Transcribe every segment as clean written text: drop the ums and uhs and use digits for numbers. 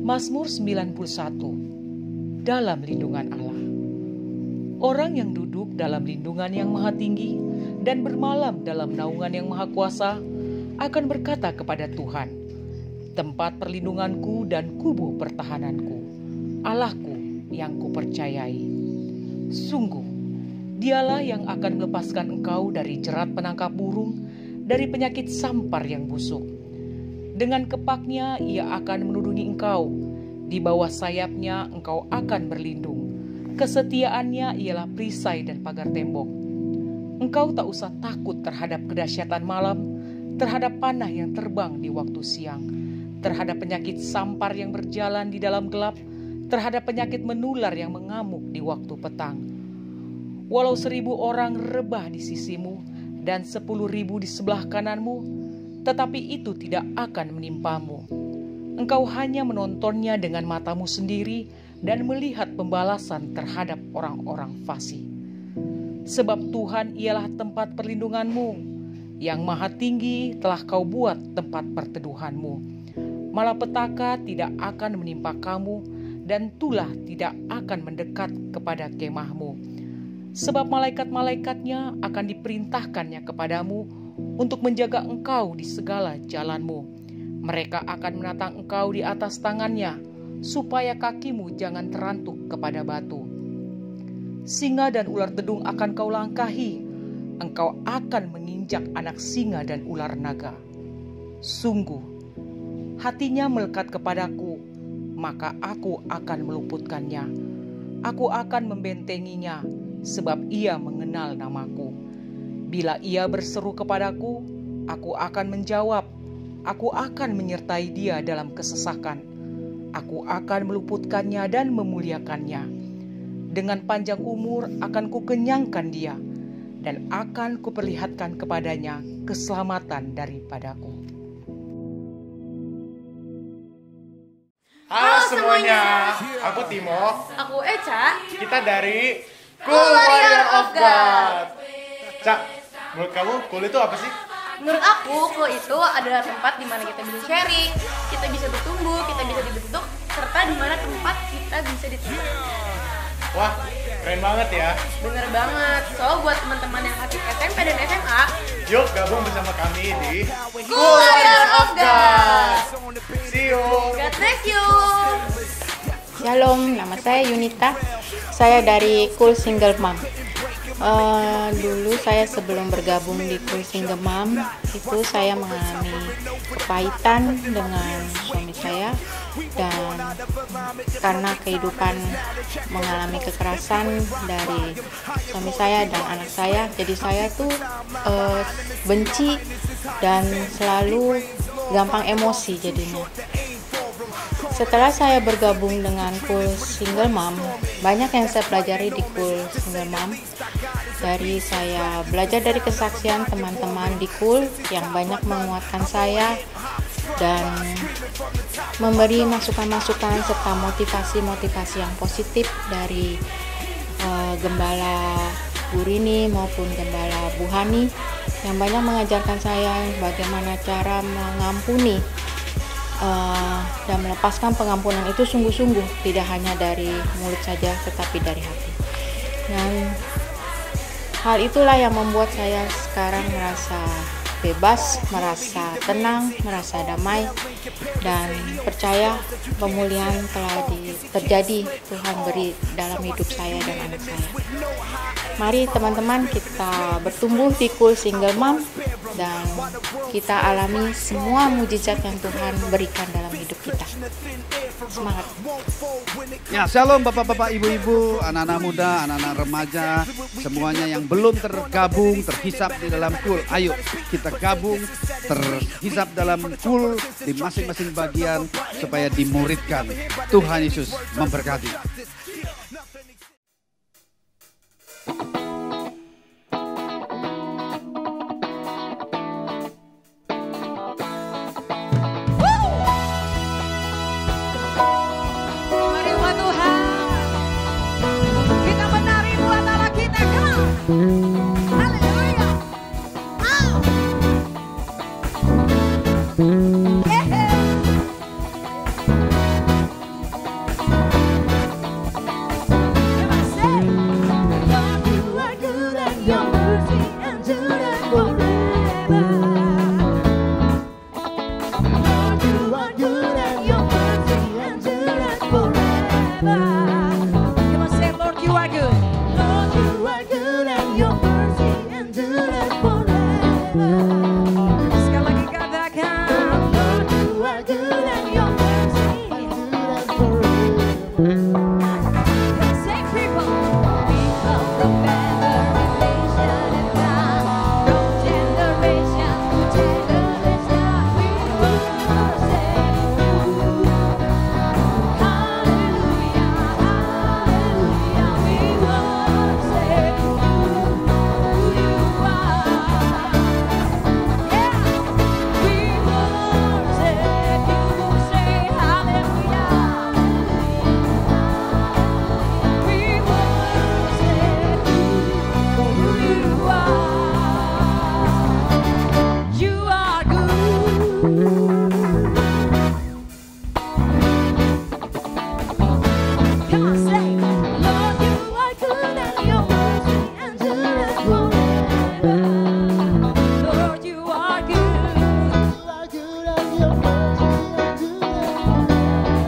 Mazmur 91. Dalam lindungan Allah. Orang yang duduk dalam lindungan yang maha tinggi dan bermalam dalam naungan yang maha kuasa akan berkata kepada Tuhan, tempat perlindunganku dan kubu pertahananku, Allahku yang kupercayai. Sungguh, dialah yang akan melepaskan engkau dari jerat penangkap burung, dari penyakit sampar yang busuk. Dengan kepaknya ia akan menudungi engkau, di bawah sayapnya engkau akan berlindung. Kesetiaannya ialah perisai dan pagar tembok. Engkau tak usah takut terhadap kedahsyatan malam, terhadap panah yang terbang di waktu siang, terhadap penyakit sampar yang berjalan di dalam gelap, terhadap penyakit menular yang mengamuk di waktu petang. Walau 1.000 orang rebah di sisimu dan 10.000 di sebelah kananmu, tetapi itu tidak akan menimpamu. Engkau hanya menontonnya dengan matamu sendiri dan melihat pembalasan terhadap orang-orang fasik. Sebab Tuhan ialah tempat perlindunganmu, yang maha tinggi telah kau buat tempat perteduhanmu. Malapetaka tidak akan menimpa kamu, dan tulah tidak akan mendekat kepada kemahmu. Sebab malaikat-malaikatnya akan diperintahkannya kepadamu untuk menjaga engkau di segala jalanmu. Mereka akan menatang engkau di atas tangannya, supaya kakimu jangan terantuk kepada batu. Singa dan ular dedung akan kau langkahi, engkau akan menginjak anak singa dan ular naga. Sungguh, hatinya melekat kepadaku, maka aku akan meluputkannya. Aku akan membentenginya, sebab ia mengenal namaku. Bila ia berseru kepadaku, aku akan menjawab. Aku akan menyertai dia dalam kesesakan. Aku akan meluputkannya dan memuliakannya. Dengan panjang umur akan kukenyangkan dia, dan akan kuperlihatkan kepadanya keselamatan daripadaku. Halo semuanya, aku Timo. Aku Eca. Kita dari Cool Warrior of God. Cak, menurut kamu cool itu apa sih? Menurut aku, cool itu adalah tempat di mana kita bisa sharing, kita bisa bertumbuh, kita bisa dibentuk, serta di mana tempat kita bisa diterima. Wah, keren banget ya. Bener banget. So, buat teman-teman yang aktif SMP dan SMA, Yuk gabung bersama kami di Cool Warrior of God. See you. God bless you. Shalom, nama saya Yunita. Saya dari Cool Single Mom. Dulu saya sebelum bergabung di Cool Single Mom, itu saya mengalami kepahitan dengan suami saya, dan karena kehidupan mengalami kekerasan dari suami saya dan anak saya, jadi saya tuh benci dan selalu gampang emosi jadinya. Setelah saya bergabung dengan Cool Single Mom, banyak yang saya pelajari di Cool Single Mom. Dari saya belajar dari kesaksian teman-teman di Cool yang banyak menguatkan saya dan memberi masukan-masukan serta motivasi-motivasi yang positif dari Gembala Bu Rini maupun Gembala Bu Hani yang banyak mengajarkan saya bagaimana cara mengampuni dan melepaskan pengampunan itu sungguh-sungguh, tidak hanya dari mulut saja tetapi dari hati. Dan hal itulah yang membuat saya sekarang merasa bebas, merasa tenang, merasa damai, dan percaya pemulihan telah terjadi, Tuhan beri dalam hidup saya dan anak saya. Mari teman-teman kita bertumbuh di Cool Single Mom dan kita alami semua mujizat yang Tuhan berikan dalam hidup kita. Semangat. Ya, shalom bapak-bapak, ibu-ibu, anak-anak muda, anak-anak remaja, semuanya yang belum tergabung, terhisap di dalam Cool. Ayo kita gabung, terhisap dalam Cool di masing-masing bagian supaya dimuridkan. Tuhan Yesus memberkati. Haleluya.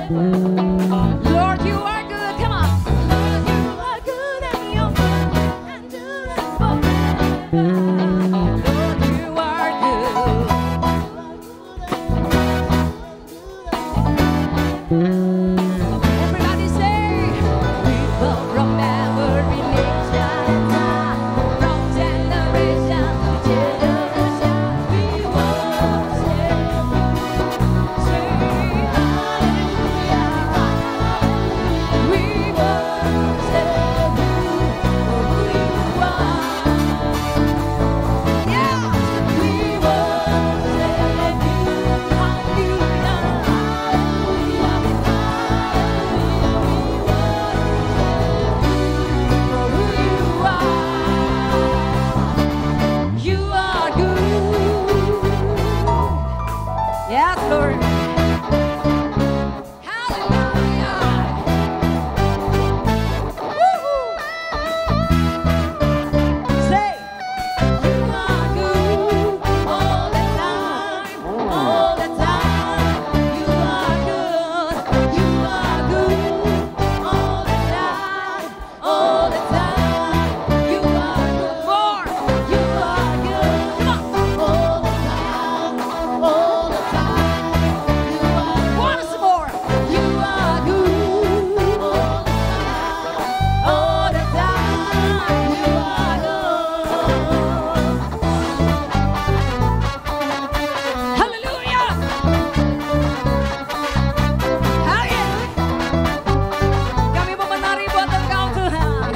Lord, you are good. Come on. Lord, you are good and your mercy endureth forever. Lord, you are good. Everybody say, people from every nation and tongue, from generation to generation, we worship you. Say hallelujah. We worship you for who you are. Yeah, we worship you. Hallelujah. You are good. Yes, Lord. Hallelujah. Woo-hoo. Say, you are good all the time, all the time. You are good. You are good all the time, all the time. You are good. More. You are good. Come on. All the time, you are. Once more. You are good all the time. You are good. Hallelujah. Haleluya. Kami memenari buat Engkau Tuhan.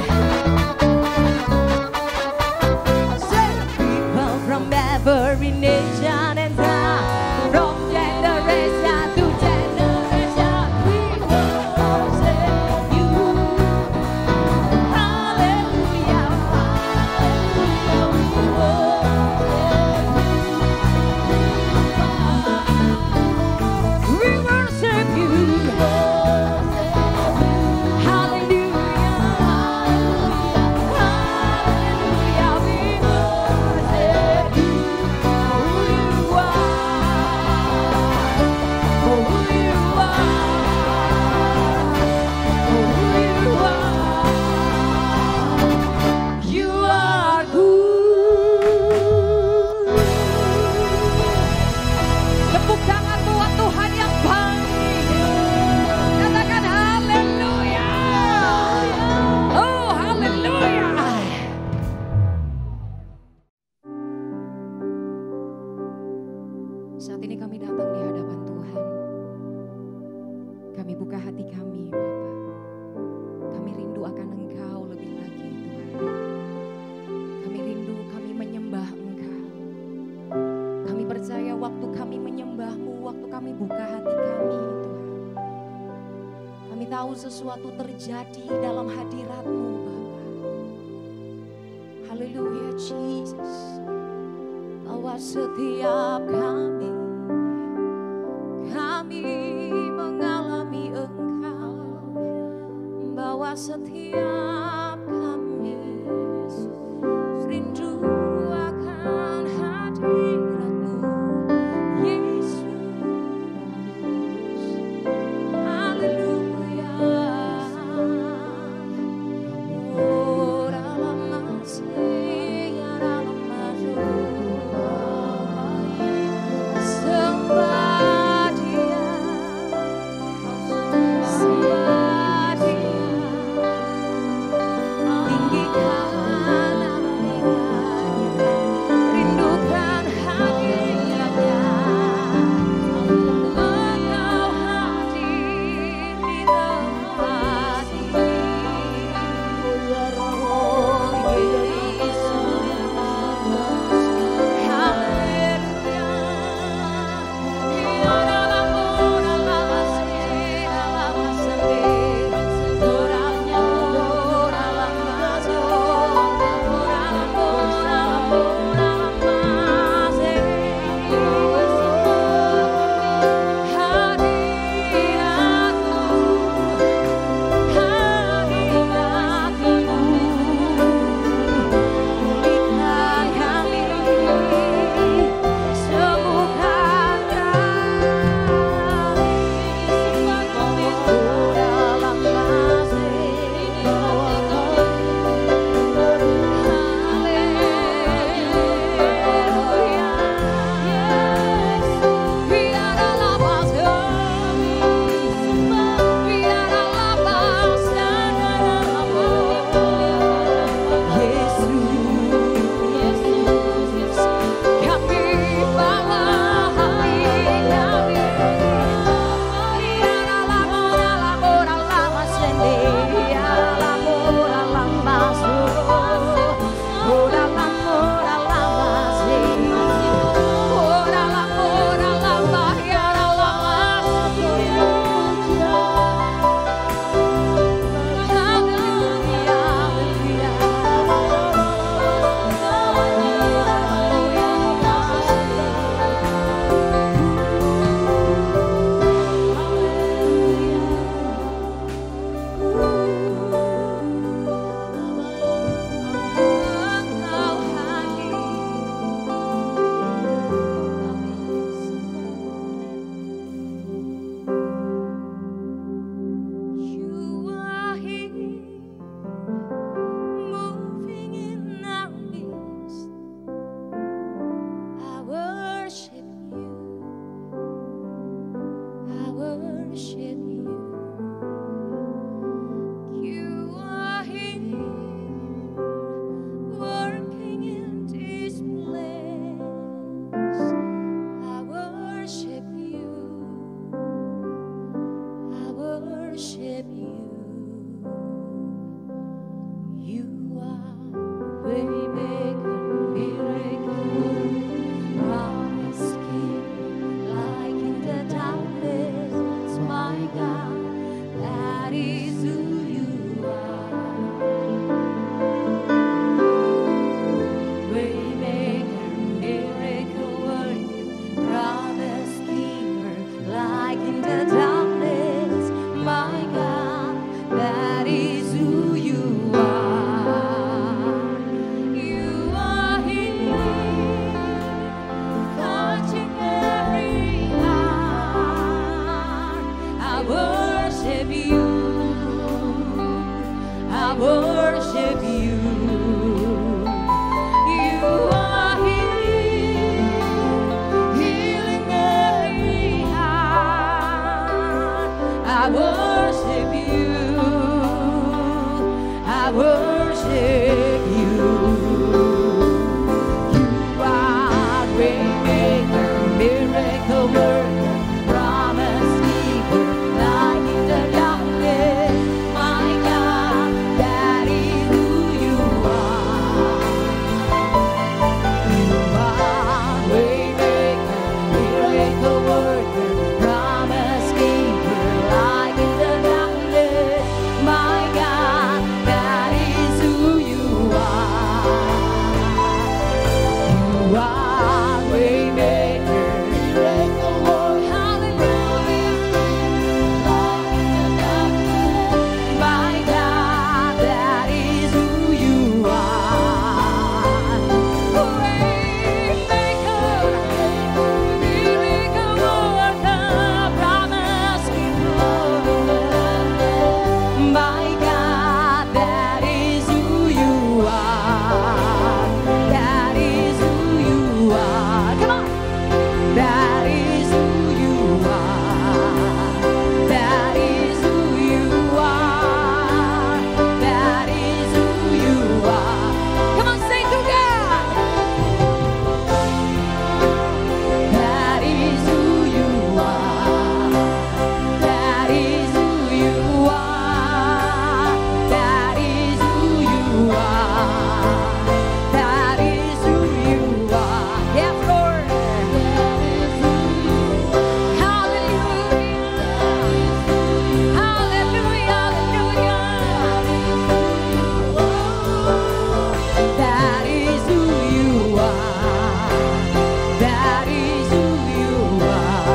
Say, people from every nation and tongue, from generation to generation, we worship you. Hallelujah. Hallelujah. We worship you. Hallelujah. Hallelujah. We worship you for who you are. For who you are. For who you are. You are good. Tepuk tangan buat Tuhan yang baik. Katakan haleluya. Oh, haleluya. Saat ini kami datang di hadapan Tuhan. Kami buka hati kami, Bapa. Kami rindu akan Engkau lebih lagi, Tuhan. Kami rindu, kami menyembah Engkau. Kami percaya waktu kami menyembah-Mu, waktu kami buka hati kami, Tuhan. Kami tahu sesuatu terjadi dalam hadirat-Mu, Bapa. Haleluya, Jesus. Bahwa setiap kami mengalami Engkau. Bahwa setiap kami rindu akan hadirat-Mu, Yesus. Haleluya. Oh, dalam masih dalam sembah Dia, sembah Dia. I worship you. I worship you. You are here, healing every heart. I worship you. I worship you. You are great maker, miracle worker, promise keeper, light in the darkness. My God, that is who you are. You are great maker, miracle worker, promise keeper, light in the darkness. My God, that is who you are. You are great maker, miracle worker, hallelujah. My God, that is who you are. Great maker, miracle worker, promise keeper. My God, that is who you are. That is who you are. Come on. That is who you are. That is who you are. That is who you are. Come on, sing to God. That is who you are. That is who you are. That is who you are. That is who you are. Yes, Lord. Hallelujah. Hallelujah. Hallelujah. That is who you are. That is who you are.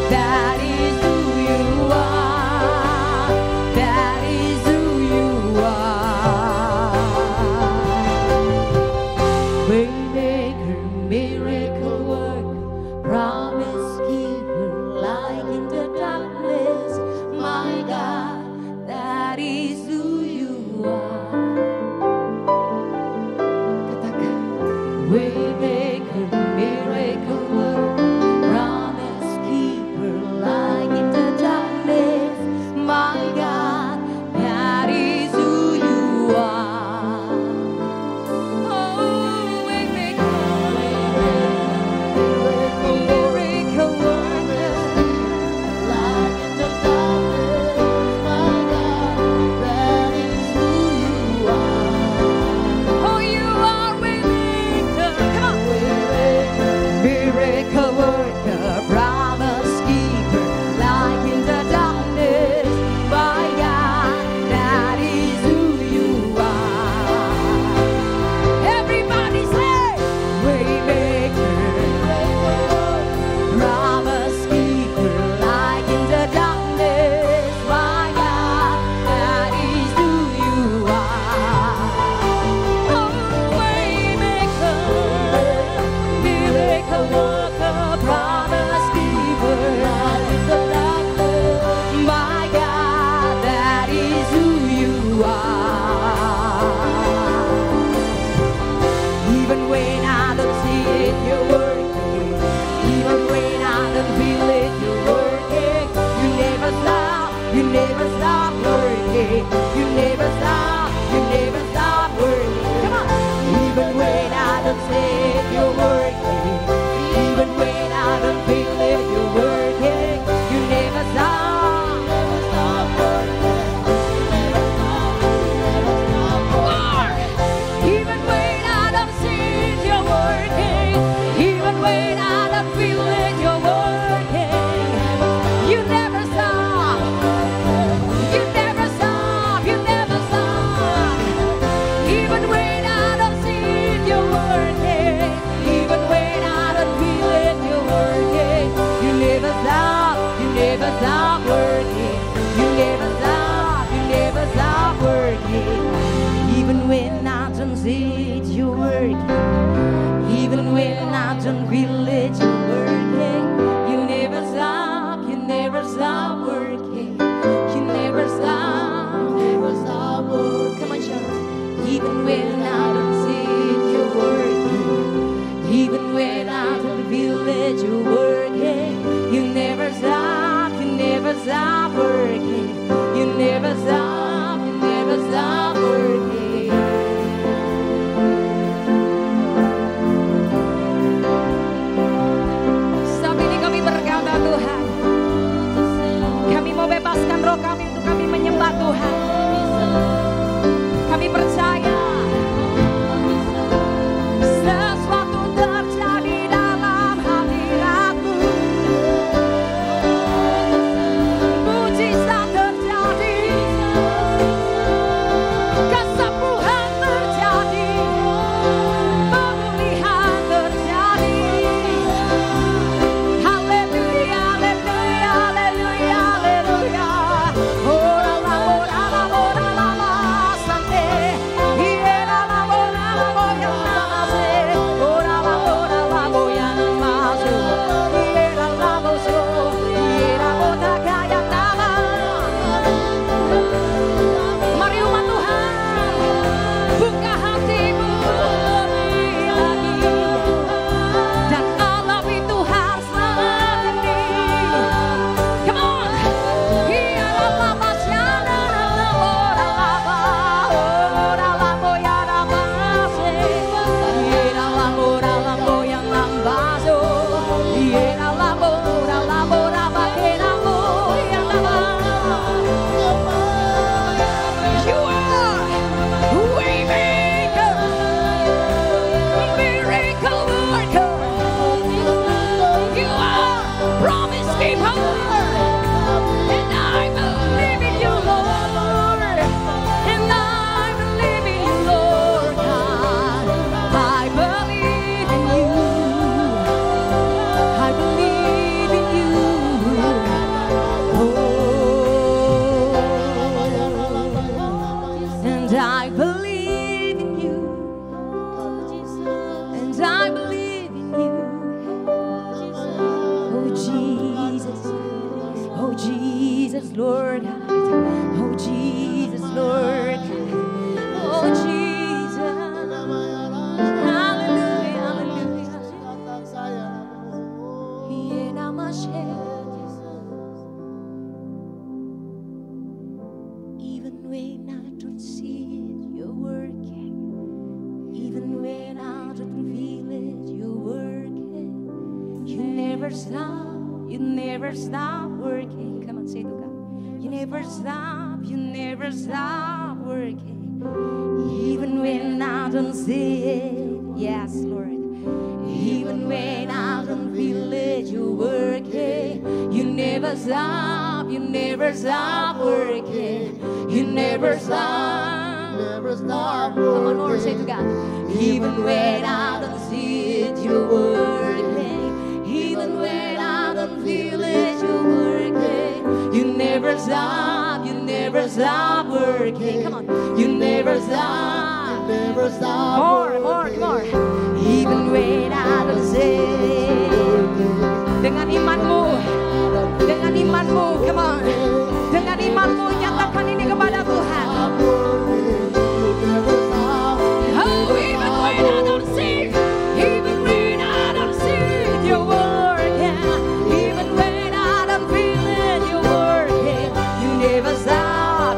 That is who you are. That is who you are. Waymaker, miracle worker, promise keeper, light in the darkness. My God, that is who you are. Katakan. Waymaker, miracle worker, promise keeper, light in the darkness. My God, that is who you are. Oh, waymaker, miracle worker, light in the darkness. My God, that is who you are. Oh, you are waymaker. Come on. Miracle worker, promise keeper, light in the darkness. My God, that is who you are. Everybody say, waymaker, promise keeper, light in the darkness. My God, that is who you are. Oh, waymaker, miracle worker, promise keeper, light in the darkness. My God, that is who you are. Even when I don't see it, you're working. Even when I don't feel it, you're working. You never stop working. You never stop working. Come on. Even when I don't see it, you're working. Even when I don't feel it, you're working. You never stop working. Even when I don't see it, you're working. Even when I don't feel it, you're working. You never stop. You never stop. You never stop. Even when I don't see it, you're working. Even when I don't feel it, you're working. You never stop. You never stop working. You never stop. You never stop working. Even when I don't see it, you're working. Even when I don't feel it, you're working. You never stop. You never stop stop working. You never stop working. Saat ini kami berkata Tuhan, kami mau bebaskan roh kami untuk kami menyembah Tuhan. Kami percaya sesuatu terjadi dalam hadirat-Mu. Mujizat terjadi, kesembuhan terjadi, pemulihan terjadi. Haleluya, haleluya, haleluya, haleluya. Ora la, ora la, ora la, la, sante. Ira la, ora la, boya la, se. Ora la, boya la, se. Ira la, boso. Ira bota kaya nama. Mari umat Tuhan, buka hatimu lebih lagi. Dan alami Tuhan saat ini. Come on. Ira la, masyana la, ora la, boya la, se. Ira la, boya la, baso. Ira la, bakena boya la. You are waymaker, miracle worker. You are promise keeper, and I believe in you, Lord. And I believe in you, Lord God. I believe in you. I believe in you. And I believe in you. And I believe in you. Oh Jesus. Oh Jesus, Lord God. Oh Jesus, Lord God. Oh Jesus. Hallelujah, hallelujah. Even when I don't see it, you're working. Even when I don't feel it, you're working. You never stop working. Come on, say to God. You never stop working. Even when I don't see it, yes, Lord. Even when I don't feel it, you're working. You never stop working. You never stop. Come on, Lord, say to God. Even when I don't see it, you're working. Even when I don't feel it, you're working. You never stop working. Come on, you never stop. More, come on. Even when I don't see it. Dengan imanmu, come on. Dengan imanmu, nyatakan ini kepada Tuhan. Oh, even when I don't see it, you're working. Even when I don't feel it, you're working. You never stop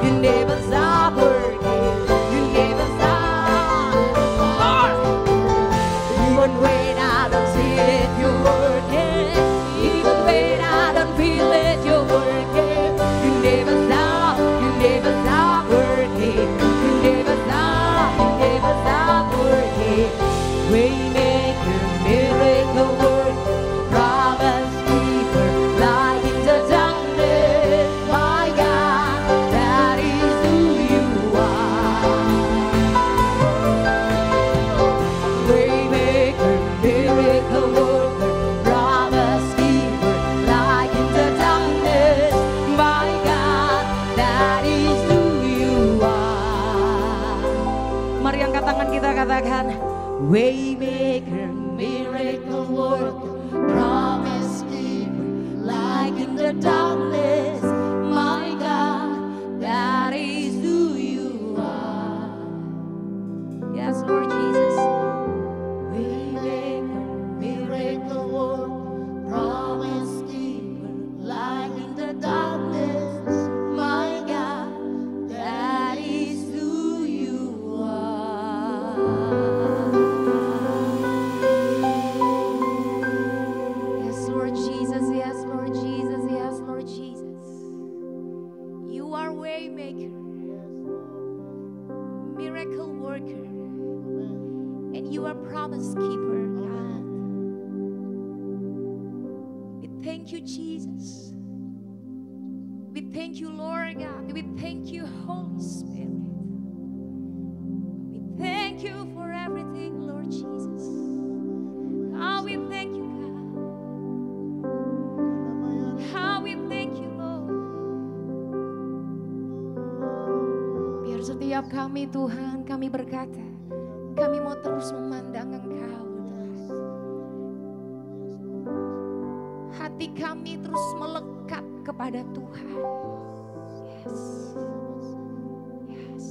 working. You never stop. More. Even when I don't see it, you're working. Even when I don't feel it, you're working. You never stop working. You never stop working. Waymaker, miracle worker, promise keeper, light in the darkness. My God, that is who you are. Waymaker, miracle worker, promise keeper, light in the darkness. My God, that is who you are. Mari angkat tangan kita, katakan Waymaker, miracle worker, promise keeper, light in the darkness. My God, that is who you are. Yes, Lord Jesus. Waymaker, miracle worker, promise keeper, light in the darkness. You are way maker, miracle worker, and you are promise keeper, God. We thank you, Jesus. We thank you, Lord God. We thank you, Holy Spirit. We thank you for everything, Lord Jesus. How we thank you, God. How we thank you, Lord. Biar setiap kami, Tuhan, kami berkata, kami mau terus memandang Engkau, Tuhan. Hati kami terus melekat kepada Tuhan. Yes. Yes.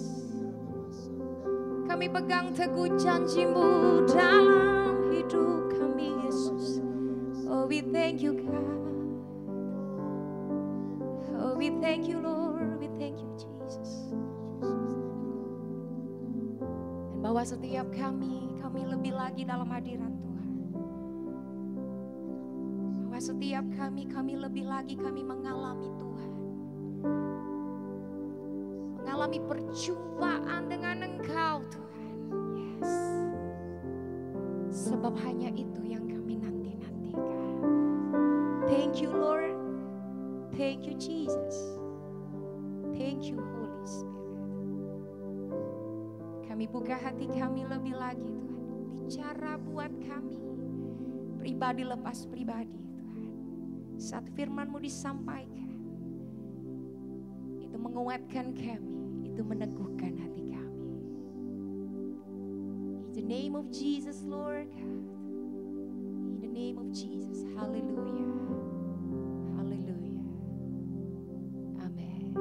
Kami pegang teguh janji-Mu dalam hidup kami, Yesus. Oh, we thank you, God. Oh, we thank you, Lord. We thank you, Jesus. Dan bahwa setiap kami lebih lagi dalam hadirat Tuhan. Bahwa setiap kami lebih lagi kami mengalami Tuhan. Mengalami perjumpaan dengan Engkau, Tuhan. Yes. Sebab hanya itu yang kami nanti-nantikan. Thank you, Lord. Thank you, Jesus. Thank you, Holy Spirit. Kami buka hati kami lebih lagi, Tuhan. Bicara buat kami. Pribadi lepas pribadi, Tuhan. Saat firman-Mu disampaikan, itu menguatkan kami, itu meneguhkan hati kami. In the name of Jesus, Lord God. In the name of Jesus. Hallelujah. Hallelujah. Amen.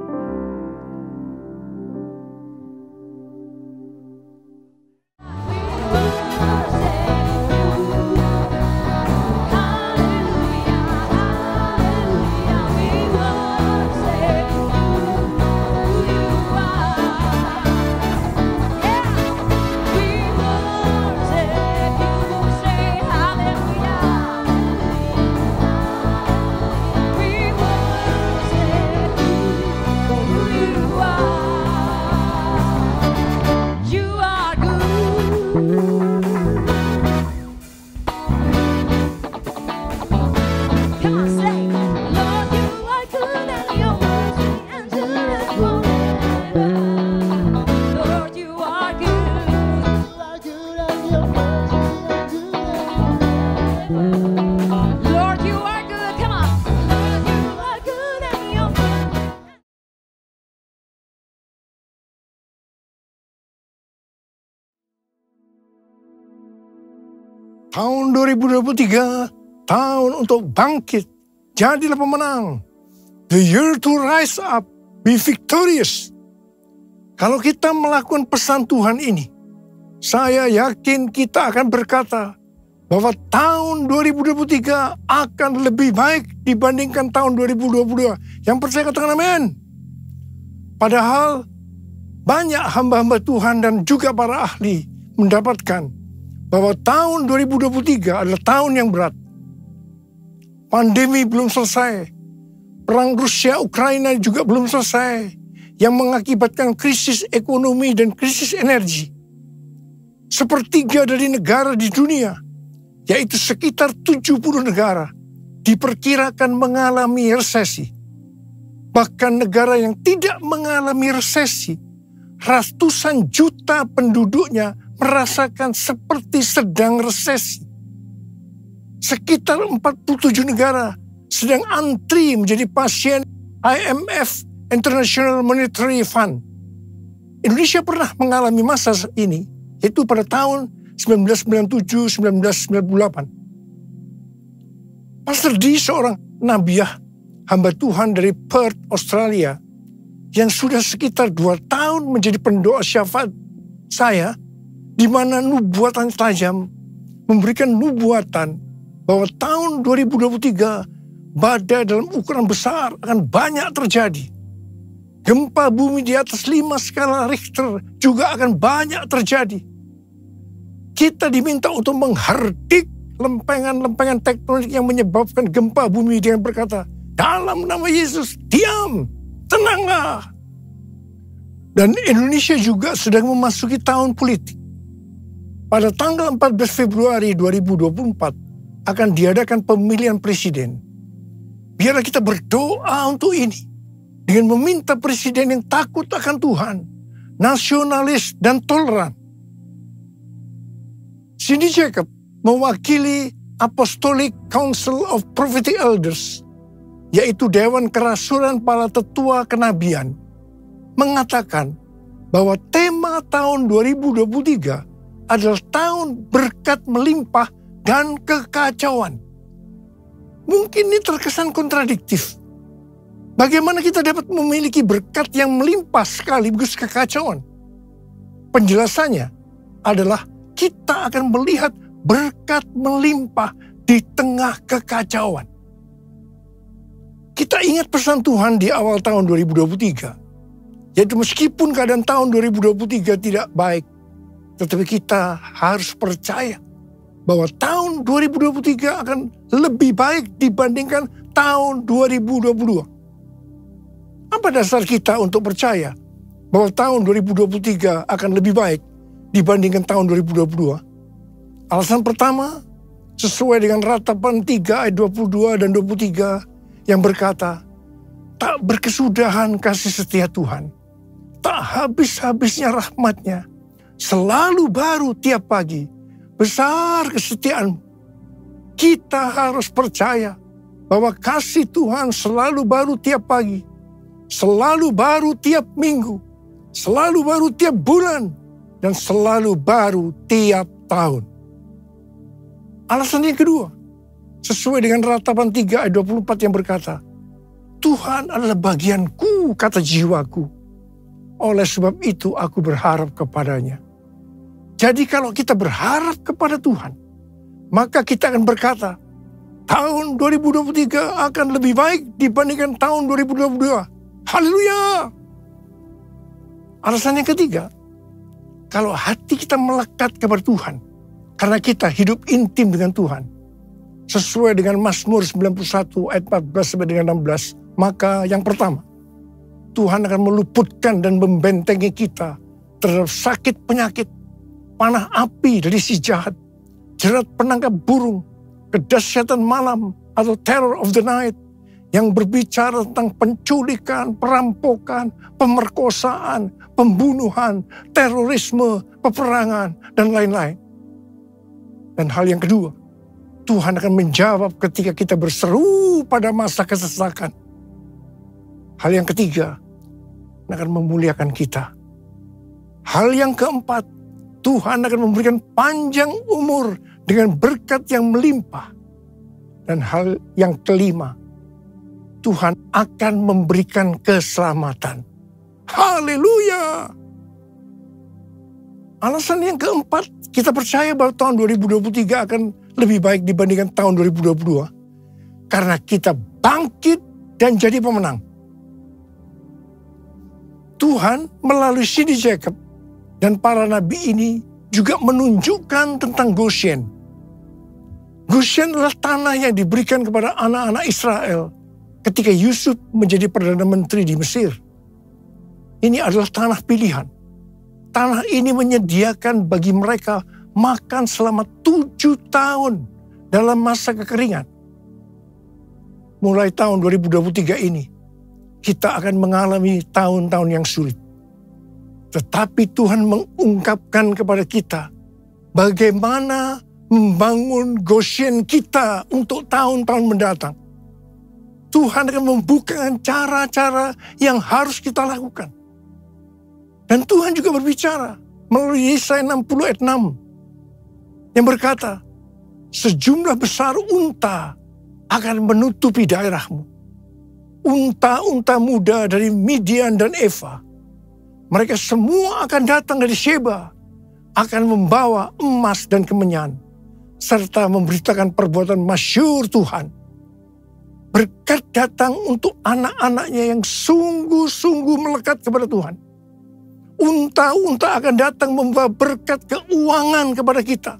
Tahun 2023, tahun untuk bangkit, jadilah pemenang. The year to rise up, be victorious. Kalau kita melakukan pesan Tuhan ini, saya yakin kita akan berkata bahwa tahun 2023 akan lebih baik dibandingkan tahun 2022. Yang percaya katakan amin. Padahal banyak hamba-hamba Tuhan dan juga para ahli mendapatkan bahwa tahun 2023 adalah tahun yang berat. Pandemi belum selesai. Perang Rusia-Ukraina juga belum selesai. Yang mengakibatkan krisis ekonomi dan krisis energi. Sepertiga dari negara di dunia, yaitu sekitar 70 negara, diperkirakan mengalami resesi. Bahkan negara yang tidak mengalami resesi, ratusan juta penduduknya merasakan seperti sedang resesi. Sekitar 47 negara sedang antri menjadi pasien IMF, International Monetary Fund. Indonesia pernah mengalami masa ini, yaitu pada tahun 1997-1998. Pastor D, seorang nabiah, hamba Tuhan dari Perth, Australia, yang sudah sekitar 2 tahun menjadi pendoa syafaat saya, di mana nubuatan tajam memberikan nubuatan bahwa tahun 2023 badai dalam ukuran besar akan banyak terjadi. Gempa bumi di atas 5 skala Richter juga akan banyak terjadi. Kita diminta untuk menghardik lempengan-lempengan tektonik yang menyebabkan gempa bumi dengan berkata, dalam nama Yesus, diam. tenanglah. Dan Indonesia juga sedang memasuki tahun politik. Pada tanggal 14 Februari 2024 akan diadakan pemilihan presiden. Biarlah kita berdoa untuk ini dengan meminta presiden yang takut akan Tuhan, nasionalis dan toleran. Cindy Jacob mewakili Apostolic Council of Prophetic Elders, yaitu Dewan Kerasulan para Tetua Kenabian, mengatakan bahwa tema tahun 2023 adalah tahun berkat melimpah dan kekacauan. Mungkin ini terkesan kontradiktif. Bagaimana kita dapat memiliki berkat yang melimpah sekaligus kekacauan? Penjelasannya adalah kita akan melihat berkat melimpah di tengah kekacauan. Kita ingat pesan Tuhan di awal tahun 2023, yaitu meskipun keadaan tahun 2023 tidak baik, tetapi kita harus percaya bahwa tahun 2023 akan lebih baik dibandingkan tahun 2022. Apa dasar kita untuk percaya bahwa tahun 2023 akan lebih baik dibandingkan tahun 2022? Alasan pertama, sesuai dengan Ratapan 3 ayat 22 dan 23 yang berkata, tak berkesudahan kasih setia Tuhan, tak habis-habisnya rahmat-Nya, selalu baru tiap pagi, besar kesetiaan. Kita harus percaya bahwa kasih Tuhan selalu baru tiap pagi, selalu baru tiap minggu, selalu baru tiap bulan, dan selalu baru tiap tahun. Alasan yang kedua, sesuai dengan Ratapan 3 ayat 24 yang berkata, Tuhan adalah bagianku, kata jiwaku. Oleh sebab itu aku berharap kepadanya. Jadi kalau kita berharap kepada Tuhan, maka kita akan berkata, tahun 2023 akan lebih baik dibandingkan tahun 2022. Haleluya! Alasan yang ketiga, kalau hati kita melekat kepada Tuhan, karena kita hidup intim dengan Tuhan, sesuai dengan Mazmur 91 ayat 14 sampai dengan 16, maka yang pertama, Tuhan akan meluputkan dan membentengi kita terhadap sakit penyakit, panah api dari si jahat, jerat penangkap burung, kedahsyatan malam atau terror of the night, yang berbicara tentang penculikan, perampokan, pemerkosaan, pembunuhan, terorisme, peperangan, dan lain-lain. Dan hal yang kedua, Tuhan akan menjawab ketika kita berseru pada masa kesesakan. Hal yang ketiga, akan memuliakan kita. Hal yang keempat, Tuhan akan memberikan panjang umur dengan berkat yang melimpah. Dan hal yang kelima, Tuhan akan memberikan keselamatan. Haleluya! Alasan yang keempat, kita percaya bahwa tahun 2023 akan lebih baik dibandingkan tahun 2022. Karena kita bangkit dan jadi pemenang. Tuhan melalui Cindy Jacob dan para nabi ini juga menunjukkan tentang Goshen. Goshen adalah tanah yang diberikan kepada anak-anak Israel ketika Yusuf menjadi Perdana Menteri di Mesir. Ini adalah tanah pilihan. Tanah ini menyediakan bagi mereka makan selama 7 tahun dalam masa kekeringan. Mulai tahun 2023 ini, kita akan mengalami tahun-tahun yang sulit. Tetapi Tuhan mengungkapkan kepada kita bagaimana membangun Goshen kita untuk tahun-tahun mendatang. Tuhan akan membukakan cara-cara yang harus kita lakukan. Dan Tuhan juga berbicara melalui Yesaya 60 ayat 6 yang berkata, sejumlah besar unta akan menutupi daerahmu. Unta-unta muda dari Midian dan Eva. Mereka semua akan datang dari Sheba, akan membawa emas dan kemenyan, serta memberitakan perbuatan masyhur Tuhan. Berkat datang untuk anak-anaknya yang sungguh-sungguh melekat kepada Tuhan. Unta-unta akan datang membawa berkat keuangan kepada kita.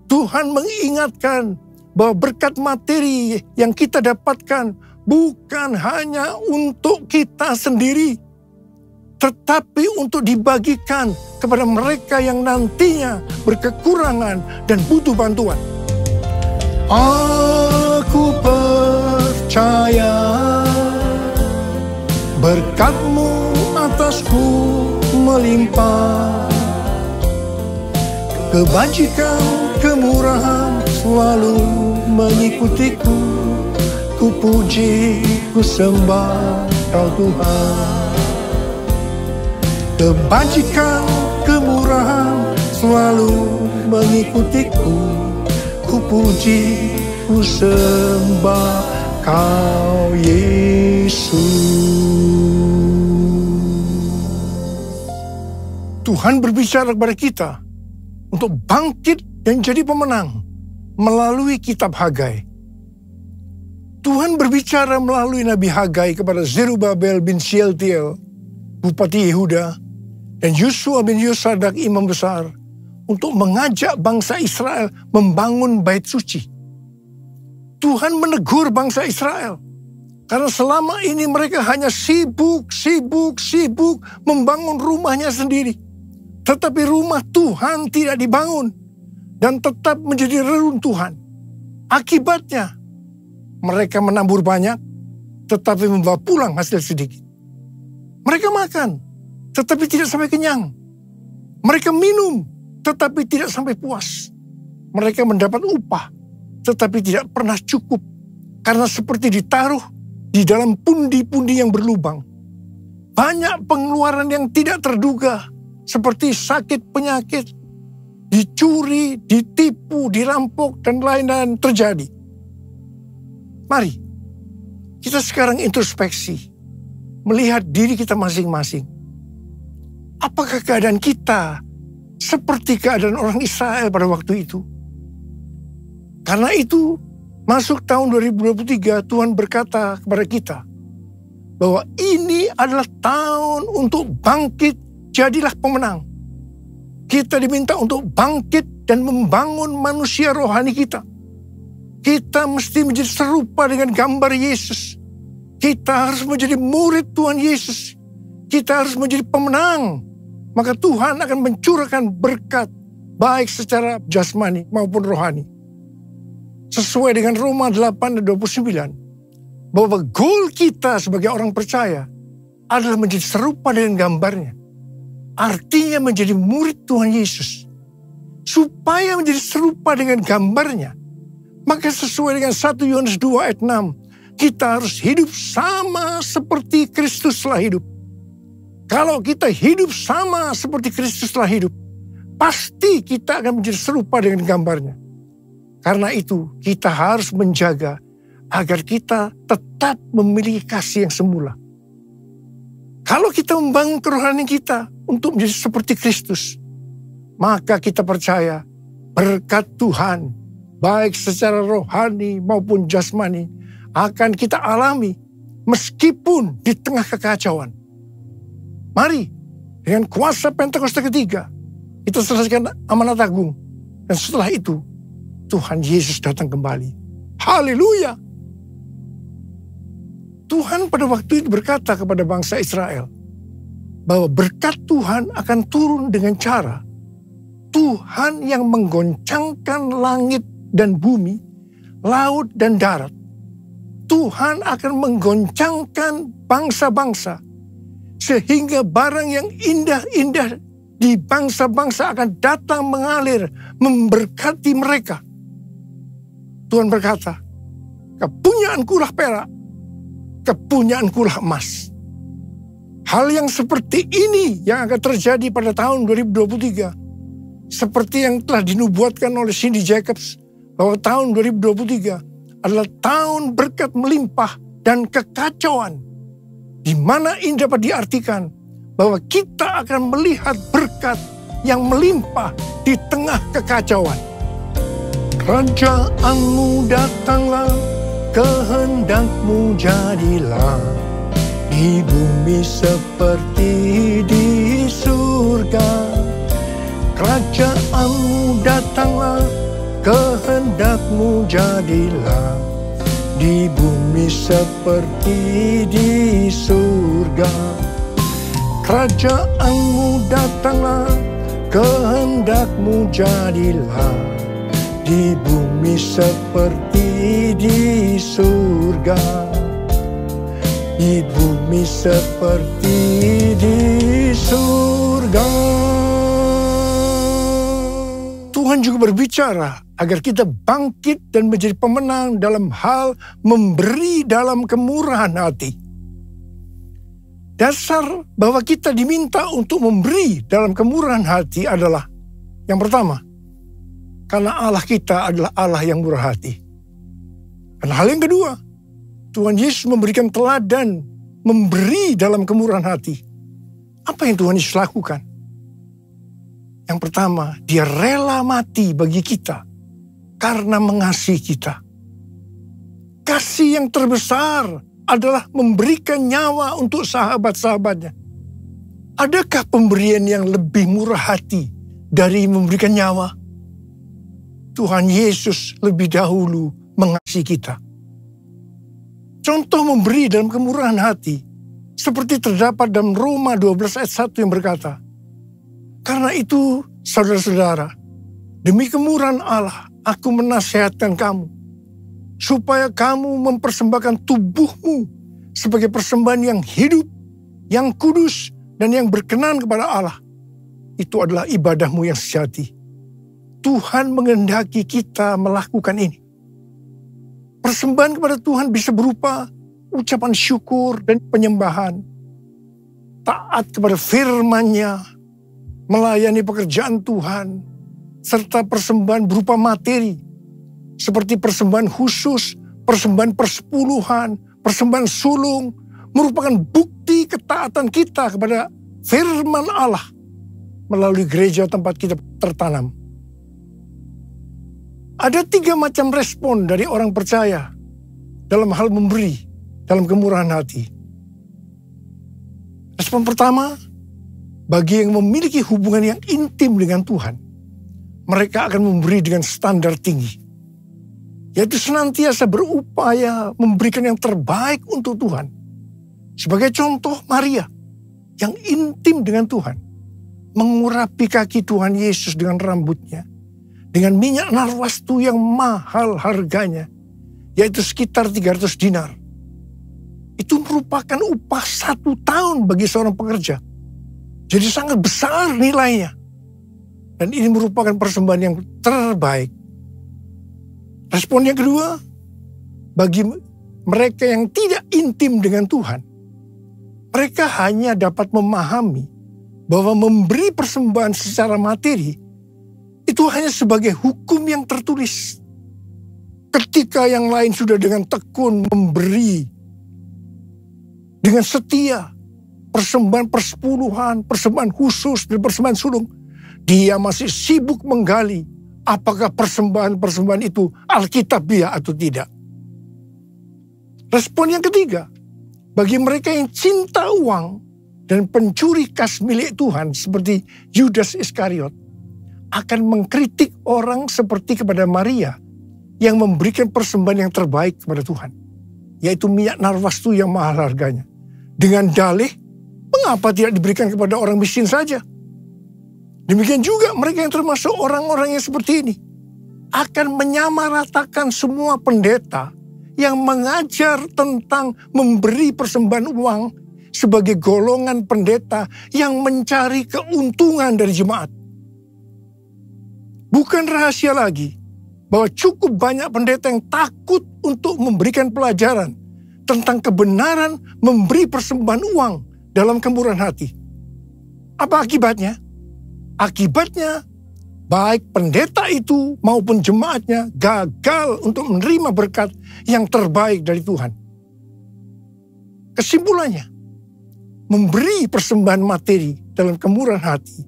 Tuhan mengingatkan bahwa berkat materi yang kita dapatkan bukan hanya untuk kita sendiri, tetapi untuk dibagikan kepada mereka yang nantinya berkekurangan dan butuh bantuan. Aku percaya berkat-Mu atasku melimpah, kebajikan, kemurahan selalu mengikutiku. Ku puji, ku sembah Kau Tuhan. Kebajikan, kemurahan selalu mengikutiku. Ku puji, ku sembah Kau Yesus. Tuhan berbicara kepada kita untuk bangkit dan jadi pemenang melalui kitab Hagai. Tuhan berbicara melalui Nabi Hagai kepada Zerubabel bin Shealtiel, Bupati Yehuda, dan Yosua bin Yosadak, Imam Besar, untuk mengajak bangsa Israel membangun bait suci. Tuhan menegur bangsa Israel, karena selama ini mereka hanya sibuk membangun rumahnya sendiri. Tetapi rumah Tuhan tidak dibangun dan tetap menjadi reruntuhan. Akibatnya, mereka menabur banyak, tetapi membawa pulang hasil sedikit. Mereka makan, tetapi tidak sampai kenyang. Mereka minum, tetapi tidak sampai puas. Mereka mendapat upah, tetapi tidak pernah cukup. Karena seperti ditaruh di dalam pundi-pundi yang berlubang. Banyak pengeluaran yang tidak terduga, seperti sakit penyakit, dicuri, ditipu, dirampok, dan lain-lain terjadi. Mari, kita sekarang introspeksi, melihat diri kita masing-masing. Apakah keadaan kita seperti keadaan orang Israel pada waktu itu? Karena itu, masuk tahun 2023, Tuhan berkata kepada kita, bahwa ini adalah tahun untuk bangkit, jadilah pemenang. Kita diminta untuk bangkit dan membangun manusia rohani kita. Kita mesti menjadi serupa dengan gambar Yesus. Kita harus menjadi murid Tuhan Yesus. Kita harus menjadi pemenang. Maka Tuhan akan mencurahkan berkat, baik secara jasmani maupun rohani. Sesuai dengan Roma 8:29, bahwa goal kita sebagai orang percaya adalah menjadi serupa dengan gambarnya. Artinya menjadi murid Tuhan Yesus. Supaya menjadi serupa dengan gambarnya, maka sesuai dengan 1 Yohanes 2 ayat 6, kita harus hidup sama seperti Kristus telah hidup. Kalau kita hidup sama seperti Kristus telah hidup, pasti kita akan menjadi serupa dengan gambarnya. Karena itu kita harus menjaga agar kita tetap memiliki kasih yang semula. Kalau kita membangun kerohanian kita untuk menjadi seperti Kristus, maka kita percaya berkat Tuhan, baik secara rohani maupun jasmani, akan kita alami meskipun di tengah kekacauan. Mari, dengan kuasa Pentakosta ketiga, kita selesaikan amanat agung. Dan setelah itu, Tuhan Yesus datang kembali. Haleluya! Tuhan pada waktu itu berkata kepada bangsa Israel, bahwa berkat Tuhan akan turun dengan cara Tuhan yang menggoncangkan langit dan bumi, laut dan darat. Tuhan akan menggoncangkan bangsa-bangsa, sehingga barang yang indah-indah di bangsa-bangsa akan datang mengalir, memberkati mereka. Tuhan berkata, kepunyaanku lah perak, kepunyaanku lah emas. Hal yang seperti ini yang akan terjadi pada tahun 2023. Seperti yang telah dinubuatkan oleh Cindy Jacobs, bahwa tahun 2023 adalah tahun berkat melimpah dan kekacauan, di mana ini dapat diartikan bahwa kita akan melihat berkat yang melimpah di tengah kekacauan. Kerajaanmu datanglah, kehendakmu jadilah, di bumi seperti di surga. Kerajaanmu datanglah, kehendakmu jadilah, di bumi seperti di surga. Kerajaan-Mu datanglah, kehendak-Mu jadilah, di bumi seperti di surga, di bumi seperti di surga. Tuhan juga berbicara agar kita bangkit dan menjadi pemenang dalam hal memberi dalam kemurahan hati. Dasar bahwa kita diminta untuk memberi dalam kemurahan hati adalah, yang pertama, karena Allah kita adalah Allah yang murah hati. Dan hal yang kedua, Tuhan Yesus memberikan teladan memberi dalam kemurahan hati. Apa yang Tuhan Yesus lakukan? Yang pertama, Dia rela mati bagi kita karena mengasihi kita. Kasih yang terbesar adalah memberikan nyawa untuk sahabat-sahabatnya. Adakah pemberian yang lebih murah hati dari memberikan nyawa? Tuhan Yesus lebih dahulu mengasihi kita. Contoh memberi dalam kemurahan hati seperti terdapat dalam Roma 12 ayat 1 yang berkata, "Karena itu, saudara-saudara, demi kemurahan Allah, aku menasihatkan kamu, supaya kamu mempersembahkan tubuhmu sebagai persembahan yang hidup, yang kudus, dan yang berkenan kepada Allah. Itu adalah ibadahmu yang sejati." Tuhan menghendaki kita melakukan ini. Persembahan kepada Tuhan bisa berupa ucapan syukur dan penyembahan, taat kepada firman-Nya, melayani pekerjaan Tuhan, serta persembahan berupa materi, seperti persembahan khusus, persembahan persepuluhan, persembahan sulung, merupakan bukti ketaatan kita kepada firman Allah melalui gereja tempat kita tertanam. Ada 3 macam respon dari orang percaya dalam hal memberi dalam kemurahan hati. Respon pertama, bagi yang memiliki hubungan yang intim dengan Tuhan, mereka akan memberi dengan standar tinggi, yaitu senantiasa berupaya memberikan yang terbaik untuk Tuhan. Sebagai contoh, Maria yang intim dengan Tuhan, mengurapi kaki Tuhan Yesus dengan rambutnya, dengan minyak narwastu yang mahal harganya, yaitu sekitar 300 dinar. Itu merupakan upah 1 tahun bagi seorang pekerja. Jadi sangat besar nilainya. Dan ini merupakan persembahan yang terbaik. Respon yang kedua, bagi mereka yang tidak intim dengan Tuhan, mereka hanya dapat memahami bahwa memberi persembahan secara materi itu hanya sebagai hukum yang tertulis. Ketika yang lain sudah dengan tekun memberi, dengan setia, persembahan persepuluhan, persembahan khusus, dan persembahan sulung, dia masih sibuk menggali apakah persembahan-persembahan itu alkitabiah atau tidak. Respon yang ketiga, bagi mereka yang cinta uang dan pencuri kas milik Tuhan seperti Yudas Iskariot, akan mengkritik orang seperti kepada Maria yang memberikan persembahan yang terbaik kepada Tuhan, yaitu minyak narwastu yang mahal harganya. Dengan dalih, mengapa tidak diberikan kepada orang miskin saja? Demikian juga mereka yang termasuk orang-orang yang seperti ini akan menyamaratakan semua pendeta yang mengajar tentang memberi persembahan uang sebagai golongan pendeta yang mencari keuntungan dari jemaat. Bukan rahasia lagi bahwa cukup banyak pendeta yang takut untuk memberikan pelajaran tentang kebenaran memberi persembahan uang dalam kemurahan hati. Apa akibatnya? Akibatnya, baik pendeta itu maupun jemaatnya gagal untuk menerima berkat yang terbaik dari Tuhan. Kesimpulannya, memberi persembahan materi dalam kemurahan hati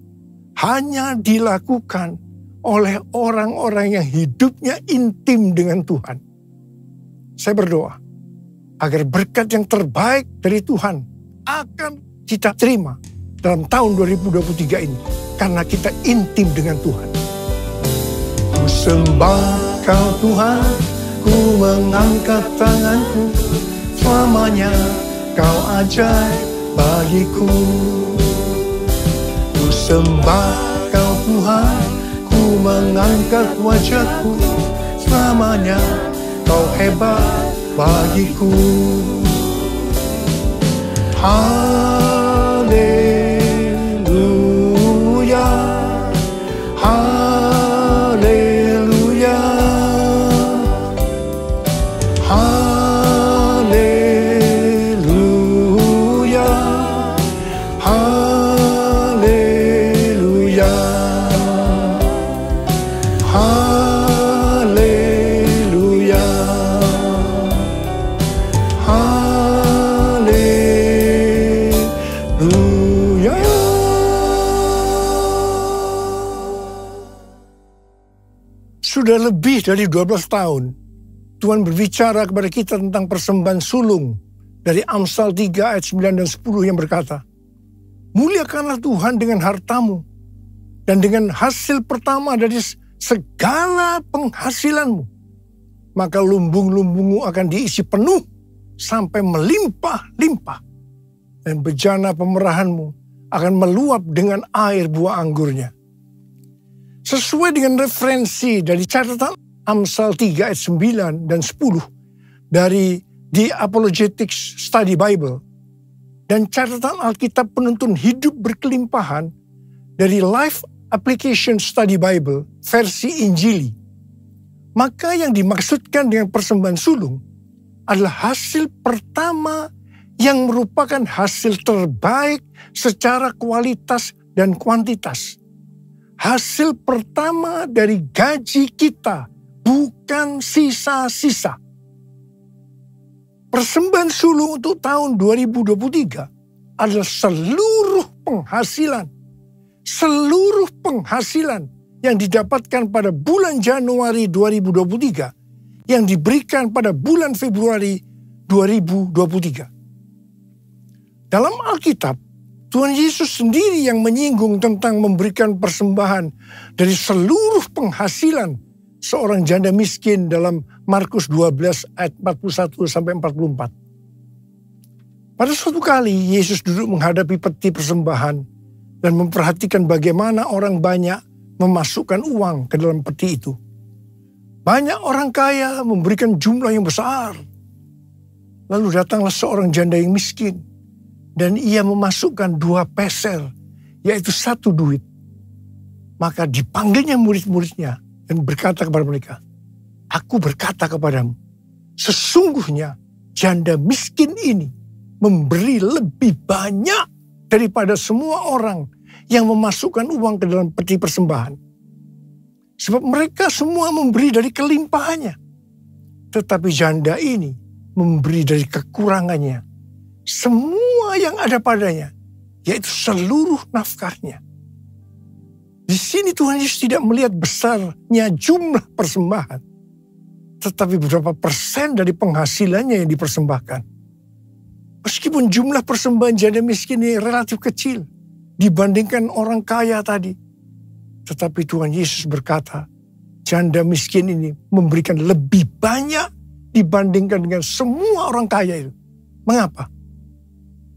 hanya dilakukan oleh orang-orang yang hidupnya intim dengan Tuhan. Saya berdoa agar berkat yang terbaik dari Tuhan akan kita terima dalam tahun 2023 ini karena kita intim dengan Tuhan. Ku sembah Kau Tuhan, ku ku mengangkat tanganku, selamanya kau ajaib bagiku. Ku sembah kau Tuhan, ku mengangkat wajahku, selamanya kau hebat bagiku. Haleluya, haleluya, haleluya, haleluya, haleluya, haleluya. Sudah lebih dari 12 tahun Tuhan berbicara kepada kita tentang persembahan sulung dari Amsal 3 ayat 9 dan 10 yang berkata, muliakanlah Tuhan dengan hartamu dan dengan hasil pertama dari segala penghasilanmu. Maka lumbung-lumbungmu akan diisi penuh sampai melimpah-limpah. Dan bejana pemerahanmu akan meluap dengan air buah anggurnya. Sesuai dengan referensi dari catatan Amsal 3 ayat 9 dan 10 dari The Apologetics Study Bible dan catatan Alkitab Penuntun Hidup Berkelimpahan dari Life Application Study Bible versi Injili, maka yang dimaksudkan dengan persembahan sulung adalah hasil pertama yang merupakan hasil terbaik secara kualitas dan kuantitas. Hasil pertama dari gaji kita, bukan sisa-sisa. Persembahan sulung untuk tahun 2023 adalah seluruh penghasilan yang didapatkan pada bulan Januari 2023 yang diberikan pada bulan Februari 2023. Dalam Alkitab, Tuhan Yesus sendiri yang menyinggung tentang memberikan persembahan dari seluruh penghasilan seorang janda miskin dalam Markus 12 ayat 41 sampai 44. Pada suatu kali Yesus duduk menghadapi peti persembahan dan memperhatikan bagaimana orang banyak memasukkan uang ke dalam peti itu. Banyak orang kaya memberikan jumlah yang besar. Lalu datanglah seorang janda yang miskin dan ia memasukkan 2 peser, yaitu 1 duit. Maka dipanggilnya murid-muridnya dan berkata kepada mereka, aku berkata kepadamu, sesungguhnya janda miskin ini memberi lebih banyak daripada semua orang yang memasukkan uang ke dalam peti persembahan. Sebab mereka semua memberi dari kelimpahannya. Tetapi janda ini memberi dari kekurangannya. Semua yang ada padanya, yaitu seluruh nafkahnya. Di sini Tuhan Yesus tidak melihat besarnya jumlah persembahan, tetapi berapa persen dari penghasilannya yang dipersembahkan. Meskipun jumlah persembahan janda miskin ini relatif kecil dibandingkan orang kaya tadi, tetapi Tuhan Yesus berkata, janda miskin ini memberikan lebih banyak dibandingkan dengan semua orang kaya itu. Mengapa?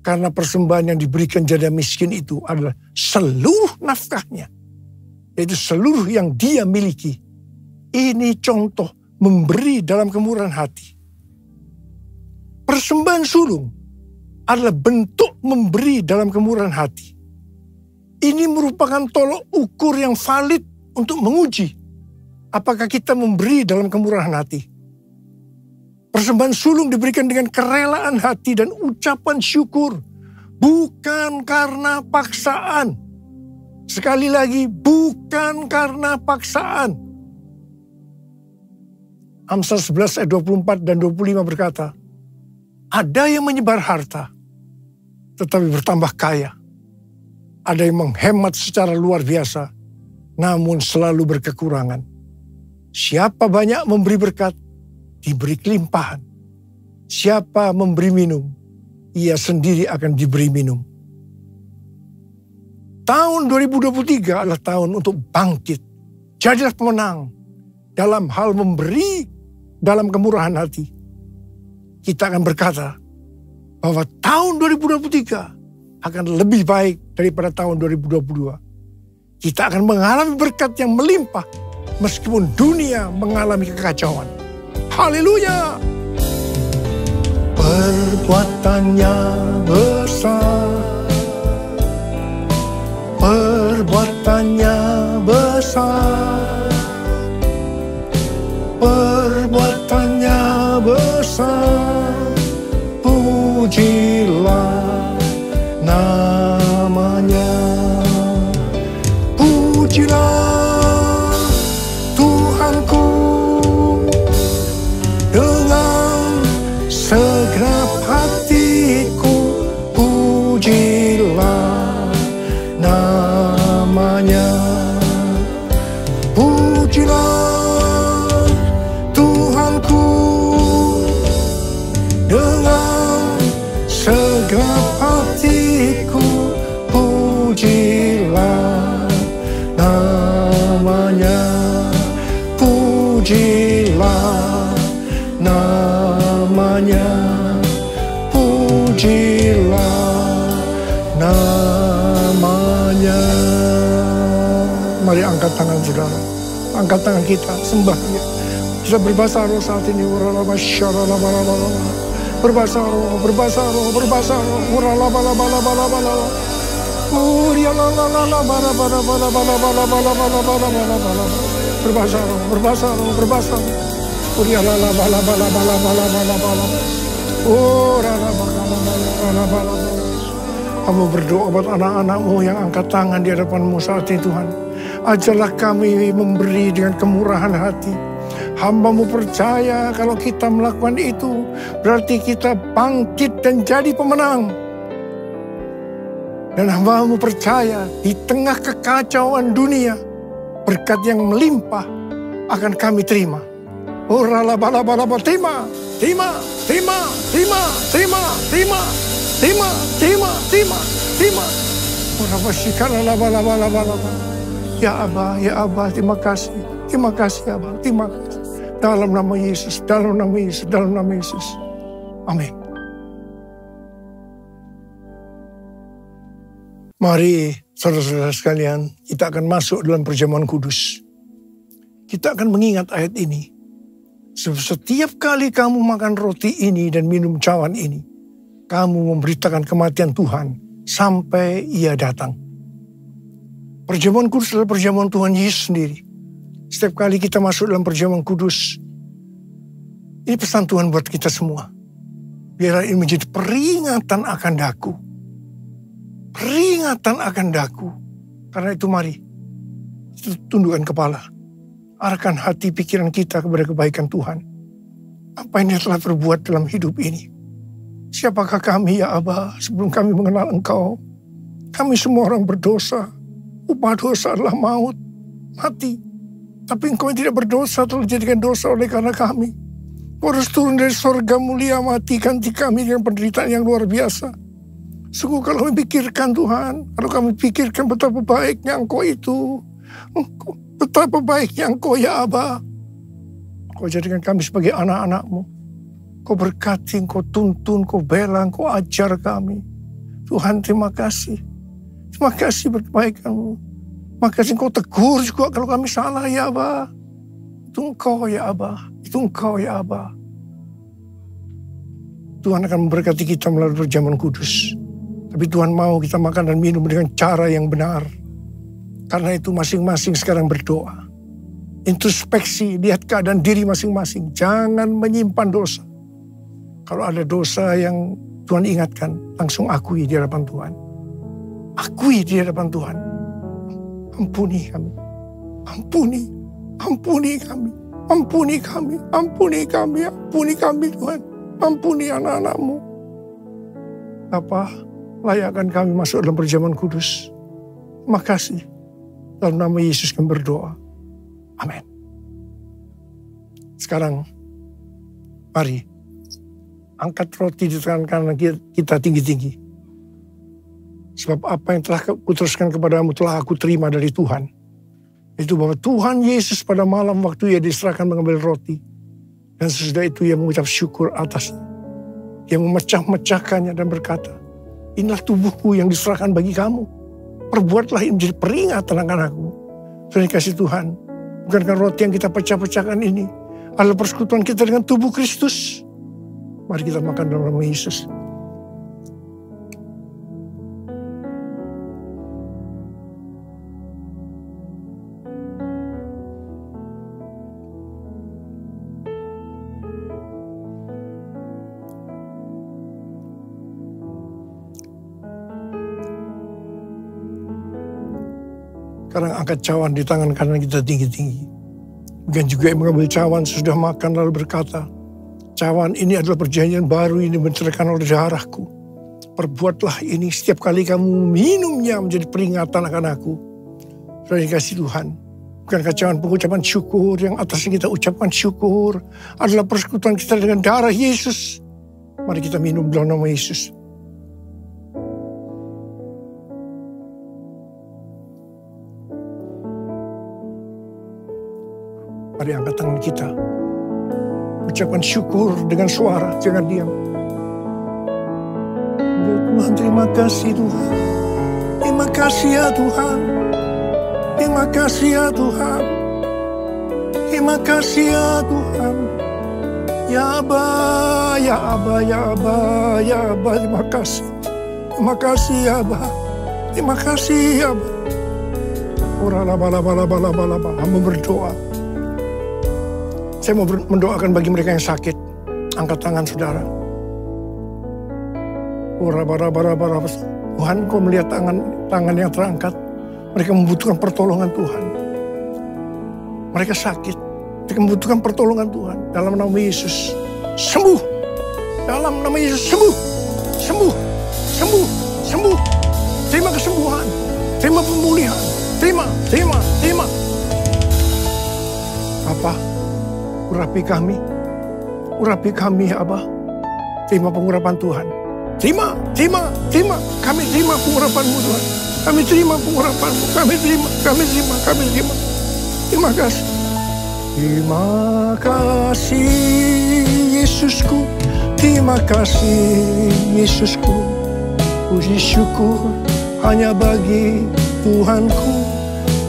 Karena persembahan yang diberikan janda miskin itu adalah seluruh nafkahnya, yaitu seluruh yang dia miliki. Ini contoh memberi dalam kemurahan hati. Persembahan sulung adalah bentuk memberi dalam kemurahan hati. Ini merupakan tolok ukur yang valid untuk menguji apakah kita memberi dalam kemurahan hati. Persembahan sulung diberikan dengan kerelaan hati dan ucapan syukur, bukan karena paksaan. Sekali lagi, bukan karena paksaan. Amsal 11 ayat 24 dan 25 berkata, ada yang menyebar harta, tetapi bertambah kaya. Ada yang menghemat secara luar biasa, namun selalu berkekurangan. Siapa banyak memberi berkat, diberi kelimpahan. Siapa memberi minum, ia sendiri akan diberi minum. Tahun 2023 adalah tahun untuk bangkit. Jadilah pemenang dalam hal memberi dalam kemurahan hati, kita akan berkata bahwa tahun 2023 akan lebih baik daripada tahun 2022. Kita akan mengalami berkat yang melimpah meskipun dunia mengalami kekacauan. Haleluya! Perbuatannya besar, perbuatannya besar, perbuatannya besar, pujilah namanya, pujilah Tuhanku dengan segenap hatiku, pujilah namanya, pujilah Tuhanku dengan segenap hatiku, pujilah namanya, pujilah namanya, pujilah namanya. Mari angkat tangan saudara, angkat tangan kita, sembah dia. Kita berbahasa roh saat ini. Berbahasa roh, berbahasa roh, berbahasa roh. Berbahasa roh, berbahasa roh, berbahasa roh. Kamu berdoa buat anak-anakmu yang angkat tangan di hadapanmu saat ini, Tuhan. Ajarlah kami memberi dengan kemurahan hati. Hamba-Mu percaya kalau kita melakukan itu, berarti kita bangkit dan jadi pemenang. Dan hamba-Mu percaya di tengah kekacauan dunia, berkat yang melimpah akan kami terima. Terima, terima, terima, terima, terima, terima, terima, terima, terima, terima, terima. Ya Abah, ya Abah, terima kasih. Terima kasih Abah, terima kasih. Dalam nama Yesus, dalam nama Yesus, dalam nama Yesus. Amin. Mari saudara-saudara sekalian, kita akan masuk dalam perjamuan kudus. Kita akan mengingat ayat ini. Setiap kali kamu makan roti ini dan minum cawan ini, kamu memberitakan kematian Tuhan sampai Ia datang. Perjamuan kudus adalah perjamuan Tuhan Yesus sendiri. Setiap kali kita masuk dalam perjamuan kudus, ini pesan Tuhan buat kita semua. Biar ini menjadi peringatan akan daku. Peringatan akan daku. Karena itu mari, kita tundukkan kepala. Arahkan hati pikiran kita kepada kebaikan Tuhan. Apa yang Dia telah perbuat dalam hidup ini. Siapakah kami ya Abah sebelum kami mengenal Engkau? Kami semua orang berdosa. Upah dosa adalah maut, mati. Tapi Engkau yang tidak berdosa telah dijadikan dosa oleh karena kami. Engkau harus turun dari surga mulia, mati, ganti kami dengan penderitaan yang luar biasa. Sungguh kalau kami pikirkan Tuhan, kalau kami pikirkan betapa baiknya Engkau itu, betapa baiknya Engkau ya Abah. Engkau jadikan kami sebagai anak-anak-Mu. Engkau berkati, Engkau tuntun, Engkau bela, Engkau ajar kami. Tuhan terima kasih. Terima kasih berkebaikan-Mu. Makasih Engkau tegur juga kalau kami salah ya Abah. Itu Engkau ya Abah. Itu Engkau ya Abah. Tuhan akan memberkati kita melalui perjamuan kudus. Tapi Tuhan mau kita makan dan minum dengan cara yang benar. Karena itu masing-masing sekarang berdoa. Introspeksi, lihat keadaan diri masing-masing. Jangan menyimpan dosa. Kalau ada dosa yang Tuhan ingatkan, langsung akui di hadapan Tuhan. Akui di hadapan Tuhan. Ampuni kami, ampuni, ampuni kami, ampuni kami, ampuni kami, ampuni kami Tuhan, ampuni anak-anak-Mu. Bapa, layakkan kami masuk dalam perjamuan kudus. Terima kasih. Dalam nama Yesus kami berdoa. Amin. Sekarang, mari angkat roti di tangan kanan kita tinggi-tinggi. Sebab apa yang telah kuteruskan kepadamu telah aku terima dari Tuhan. Itu bahwa Tuhan Yesus pada malam waktu Ia diserahkan mengambil roti. Dan sesudah itu ia mengucap syukur atasnya. Ia memecah-mecahkannya dan berkata, inilah tubuhku yang diserahkan bagi kamu. Perbuatlah ini menjadi peringatan akan aku. Saudara kasih Tuhan, bukankah roti yang kita pecah-pecahkan ini adalah persekutuan kita dengan tubuh Kristus? Mari kita makan dalam nama Yesus. Sekarang angkat cawan di tangan kanan kita tinggi-tinggi. Bukan juga yang mengambil cawan sesudah makan lalu berkata, cawan ini adalah perjanjian baru ini dibenterkan oleh darahku. Perbuatlah ini setiap kali kamu minumnya menjadi peringatan akan aku. Saudara kasih Tuhan, bukankah cawan pengucapan syukur yang atasnya kita ucapkan syukur adalah persekutuan kita dengan darah Yesus. Mari kita minum dalam nama Yesus. Mari angkat tangan kita. Ucapkan syukur dengan suara, jangan diam. Ya Tuhan, terima kasih Tuhan. Terima kasih ya Tuhan. Terima kasih ya Tuhan. Terima kasih ya Tuhan. Ya Aba, ya Aba, ya Aba, ya Aba. Terima kasih. Terima kasih ya Aba. Terima kasih ya Aba. Ora-la-ba-la-ba-la-ba-la-ba-la-ba. Hamba berdoa. Saya mau mendoakan bagi mereka yang sakit. Angkat tangan saudara. Tuhan, kau melihat tangan yang terangkat. Mereka membutuhkan pertolongan Tuhan. Mereka sakit. Mereka membutuhkan pertolongan Tuhan. Dalam nama Yesus, sembuh. Dalam nama Yesus, sembuh. Sembuh. Sembuh. Sembuh. Terima kesembuhan. Terima pemulihan. Terima. Apa? Urapi kami ya Abah. Terima pengurapan Tuhan. Terima. Kami terima pengurapan-Mu Tuhan. Kami terima pengurapan-Mu. Kami terima. Terima kasih. Terima kasih Yesusku. Terima kasih Yesusku. Puji syukur hanya bagi Tuhanku.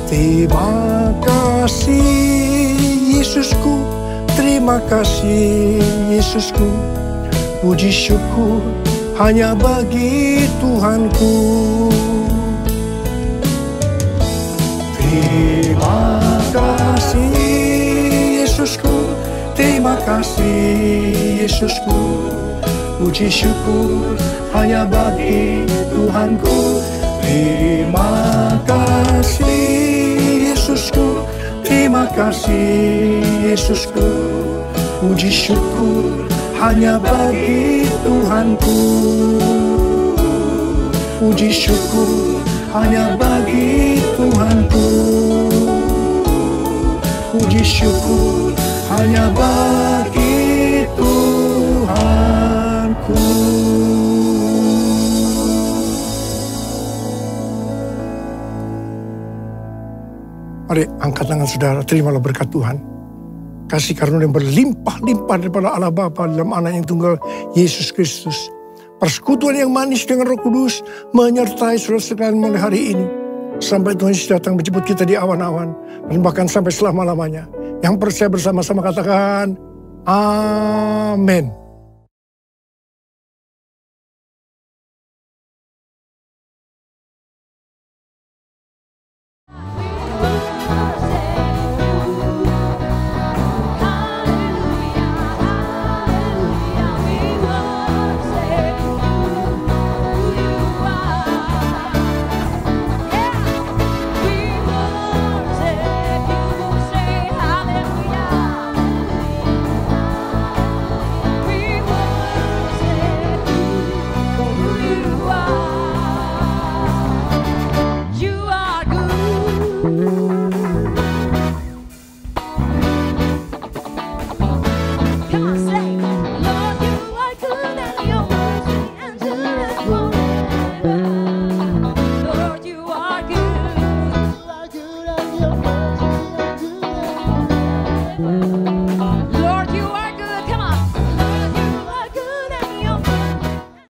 Terima kasih Yesusku. Terima kasih Yesusku, puji syukur hanya bagi Tuhanku. Terima kasih Yesusku, terima kasih Yesusku, puji syukur hanya bagi Tuhanku. Terima kasih Yesusku, terima kasih Yesusku, puji syukur hanya bagi Tuhanku. Puji syukur hanya bagi Tuhanku. Puji syukur hanya bagi Tuhanku. Mari angkat tangan saudara, terimalah berkat Tuhan. Kasih karunia yang berlimpah-limpah daripada Allah Bapa dalam Anak yang tunggal Yesus Kristus. Persekutuan yang manis dengan Roh Kudus menyertai saudara sekalian mulai hari ini. Sampai Tuhan Yesus datang menjemput kita di awan-awan. Dan bahkan sampai selama-lamanya. Yang percaya bersama-sama katakan, Amin.